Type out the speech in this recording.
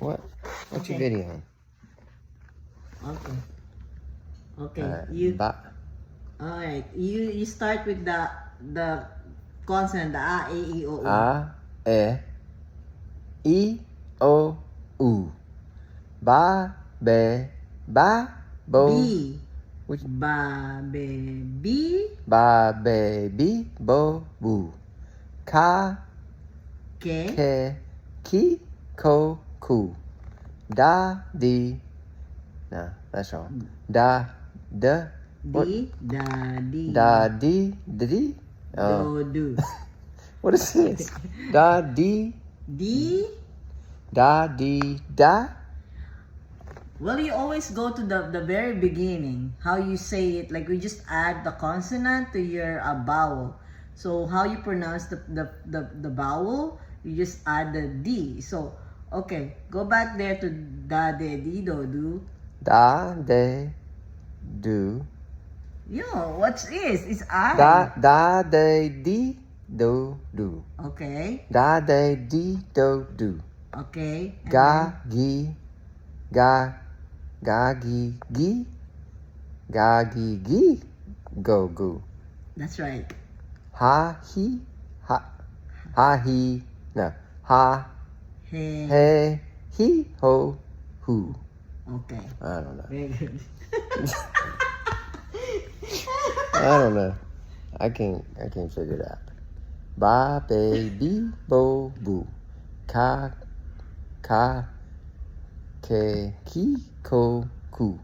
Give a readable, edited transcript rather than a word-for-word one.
What? What's your Okay. video? Okay. Okay. Ba. All right. You start with the consonant, the a, e, I, o, u. A, e, I, o, u. Ba, be, ba, bo. B. Which? Ba, be, B. Ba, be, bi, bo, bu. Ka, Ke. ke, ki, ko, ku. Da, di. No, that's wrong. Da, da. What? D. Da, di. Da, di, di. Oh. Do, do. What is this? Da, di. D. Da, di, da. Well, you always go to the very beginning. How you say it, like we just add the consonant to your vowel. So how you pronounce the vowel, you just add the D. So, okay, go back there to da, de, di, do, do. Da, de, do. Yo, what's this? It's I. Da, de, di, do, do. Okay, Da, de, di, do, do. okay. And Ga, gi, ga, gi, gi. Ga, gi, go, go. that's right. Ha, hi, ha. Ha, hi, no. Ha, Hey. he, hi, ho, hu. Okay. I don't know. Very good. I don't know. I can't figure it out. Ba, be, bi, bo, bu. Ka, ke, ki, ko, ku.